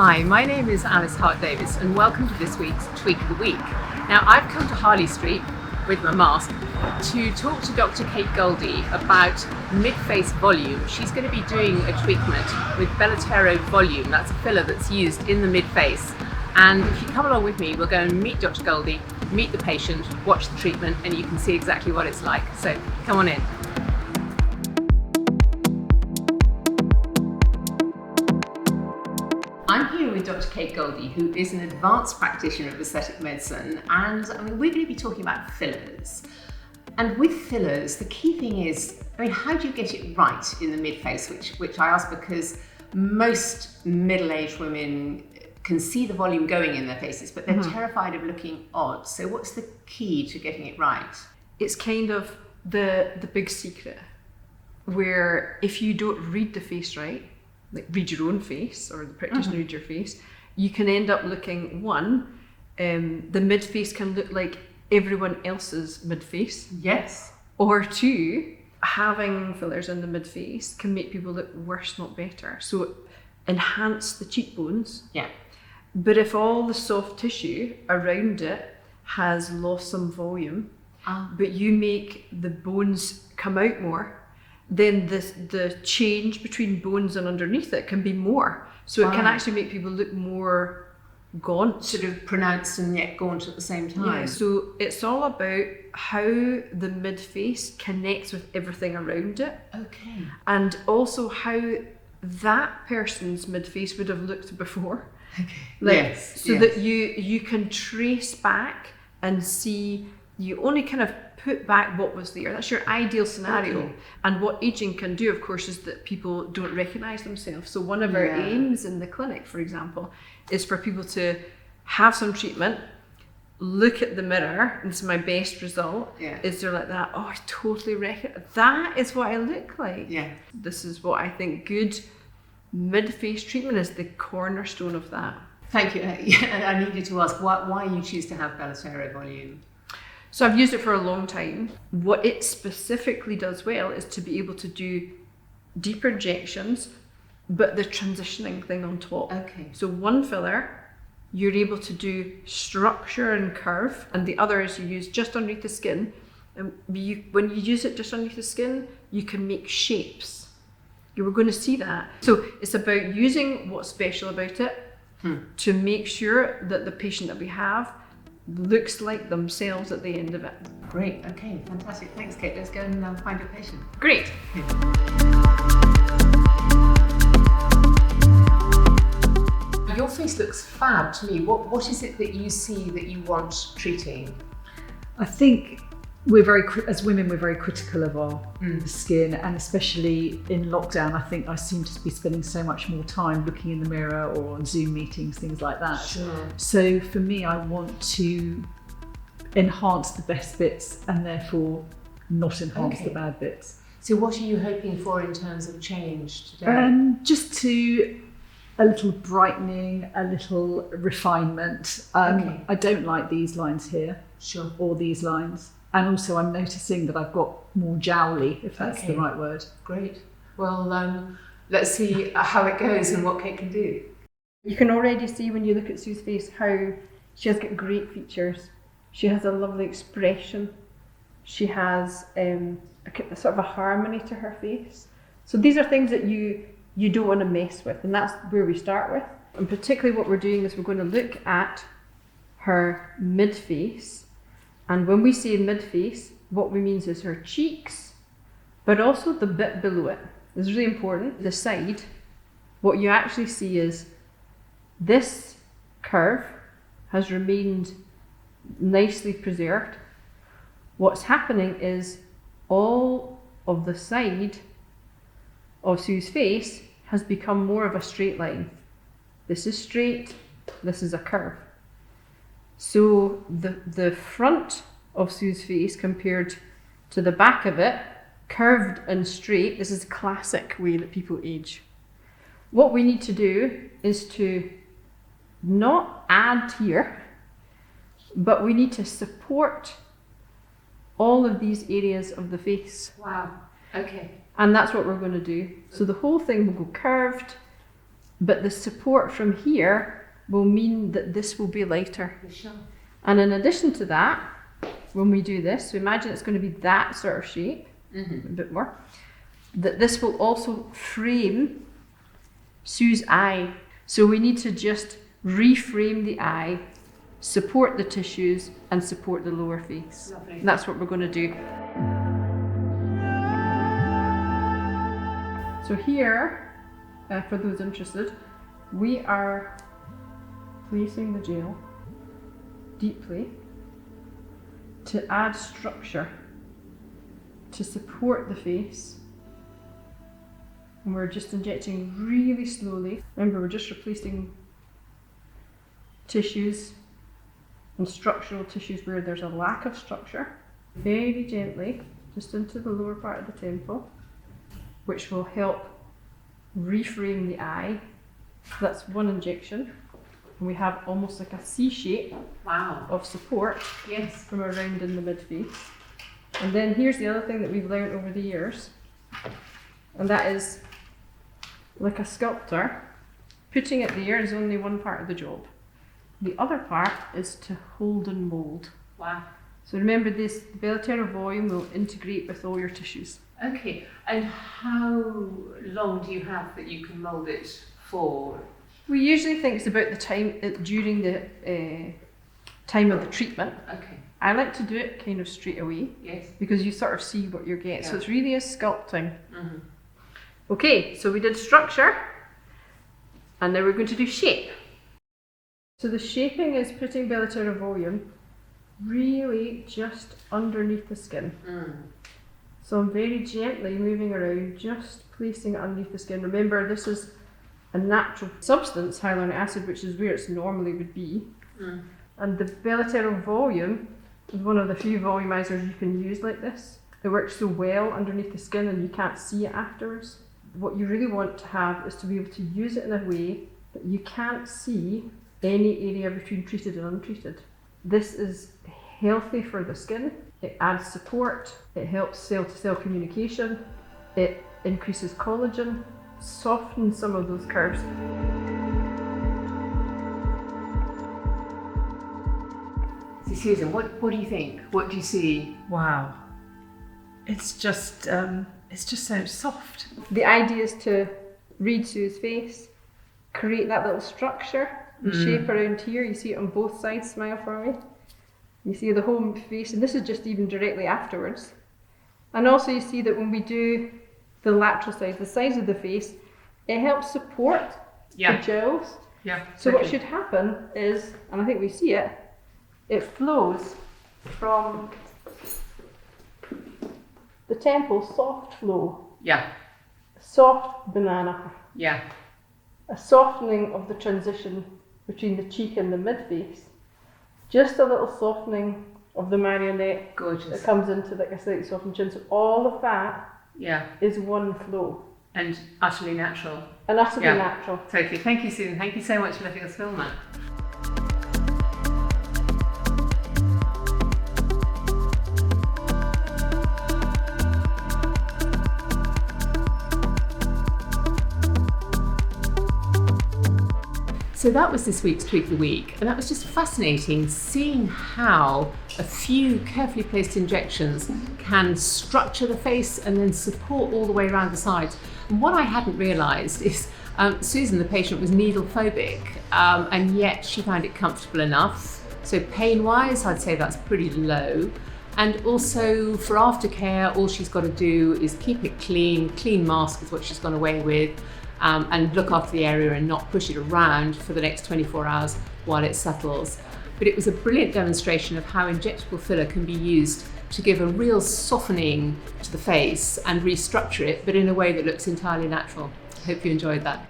Hi, my name is Alice Hart-Davis and welcome to this week's Tweak of the Week. Now I've come to Harley Street with my mask to talk to Dr Kate Goldie about mid-face volume. She's going to be doing a treatment with BELOTERO Volume. That's a filler that's used in the mid-face. And if you come along with me, we'll go and meet Dr Goldie, meet the patient, watch the treatment, and you can see exactly what it's like. So come on in. I'm here with Dr Kate Goldie, who is an advanced practitioner of aesthetic medicine, and we're going to be talking about fillers. And with fillers, the key thing is, how do you get it right in the mid-face, which I ask because most middle-aged women can see the volume going in their faces, but they're terrified of looking odd. So what's the key to getting it right? It's kind of the big secret, where if you don't read the face right, like read your own face or the practitioner read your face, you can end up looking, the mid-face can look like everyone else's mid-face. Yes. Or two, having fillers in the mid-face can make people look worse, not better. So enhance the cheekbones. Yeah. But if all the soft tissue around it has lost some volume, but you make the bones come out more, then the change between bones and underneath it can be more. So it can actually make people look more gaunt. Sort of pronounced and yet gaunt at the same time. Yeah, so it's all about how the mid-face connects with everything around it. Okay. And also how that person's mid-face would have looked before. Okay. That you can trace back and see, you only kind of put back what was there. That's your ideal scenario. Okay. And what aging can do, of course, is that people don't recognize themselves. So one of our aims in the clinic, for example, is for people to have some treatment, look at the mirror, and this is my best result, is they're like that, I totally recognize, that is what I look like. Yeah. This is what I think good mid-face treatment is, the cornerstone of that. Thank you. I needed to ask why you choose to have BELOTERO Volume. So I've used it for a long time. What it specifically does well is to be able to do deeper injections, but the transitioning thing on top. Okay. So one filler, you're able to do structure and curve, and the other is you use just underneath the skin. And when you use it just underneath the skin, you can make shapes. You were going to see that. So it's about using what's special about it to make sure that the patient that we have looks like themselves at the end of it. Great, okay, fantastic. Thanks, Kate. Let's go and find your patient. Great. Your face looks fab to me. What is it that you see that you want treating? I think as women, we're very critical of our skin, and especially in lockdown, I think I seem to be spending so much more time looking in the mirror or on Zoom meetings, things like that. Sure. So for me, I want to enhance the best bits and therefore not enhance the bad bits. So what are you hoping for in terms of change today? Just a little brightening, a little refinement. I don't like these lines here, or these lines. And also I'm noticing that I've got more jowly, if that's the right word. Great. Well, let's see how it goes and what Kate can do. You can already see when you look at Sue's face how she has got great features. She has a lovely expression. She has a sort of a harmony to her face. So these are things that you don't want to mess with, and that's where we start with. And particularly what we're doing is we're going to look at her mid-face. And when we say mid-face, what we mean is her cheeks, but also the bit below it. This is really important. The side, what you actually see is this curve has remained nicely preserved. What's happening is all of the side of Sue's face has become more of a straight line. This is straight, this is a curve. So the front of Sue's face compared to the back of it, curved and straight, this is a classic way that people age. What we need to do is to not add here, but we need to support all of these areas of the face. Wow, okay. And that's what we're going to do. So the whole thing will go curved, but the support from here will mean that this will be lighter. Sure. And in addition to that, when we do this, so imagine it's going to be that sort of shape, a bit more, that this will also frame Sue's eye. So we need to just reframe the eye, support the tissues, and support the lower face. Lovely. And that's what we're going to do. So here, for those interested, we are placing the gel deeply to add structure, to support the face. And we're just injecting really slowly. Remember, we're just replacing tissues and structural tissues where there's a lack of structure. Very gently, just into the lower part of the temple, which will help reframe the eye. That's one injection. And we have almost like a C shape of support from around in the mid-face. And then here's the other thing that we've learned over the years, and that is, like a sculptor, putting it there is only one part of the job. The other part is to hold and mould. Wow. So remember this, the BELOTERO Volume will integrate with all your tissues. Okay, and how long do you have that you can mould it for? We usually think it's about the time, during the time of the treatment. Okay. I like to do it kind of straight away. Yes. Because you sort of see what you're getting. Yeah. So it's really a sculpting. Okay, so we did structure, and now we're going to do shape. So the shaping is putting BELOTERO Volume really just underneath the skin. So I'm very gently moving around, just placing it underneath the skin. Remember, this is a natural substance, hyaluronic acid, which is where it normally would be. And the BELOTERO Volume is one of the few volumizers you can use like this. It works so well underneath the skin and you can't see it afterwards. What you really want to have is to be able to use it in a way that you can't see any area between treated and untreated. This is healthy for the skin. It adds support, it helps cell-to-cell communication, it increases collagen, softens some of those curves. So Susan, what do you think? What do you see? Wow. It's just so soft. The idea is to read Sue's face, create that little structure, the shape around here. You see it on both sides, smile for me. You see the whole face, and this is just even directly afterwards. And also you see that when we do the lateral side, the sides of the face, it helps support the jowls. So what should happen is, and I think we see it, it flows from the temple, soft flow. Soft banana. A softening of the transition between the cheek and the mid-face. Just a little softening of the marionette. Gorgeous. That comes into like a slightly softened chin. So all of that is one flow. And utterly natural. And utterly natural. Totally. Thank you, Susan. Thank you so much for letting us film that. So that was this week's Tweak of the Week, and that was just fascinating seeing how a few carefully placed injections can structure the face and then support all the way around the sides. And what I hadn't realised is Susan, the patient, was needle phobic, and yet she found it comfortable enough. So pain-wise, I'd say that's pretty low. And also for aftercare, all she's got to do is keep it clean. Clean mask is what she's gone away with. And look after the area and not push it around for the next 24 hours while it settles. But it was a brilliant demonstration of how injectable filler can be used to give a real softening to the face and restructure it, but in a way that looks entirely natural. I hope you enjoyed that.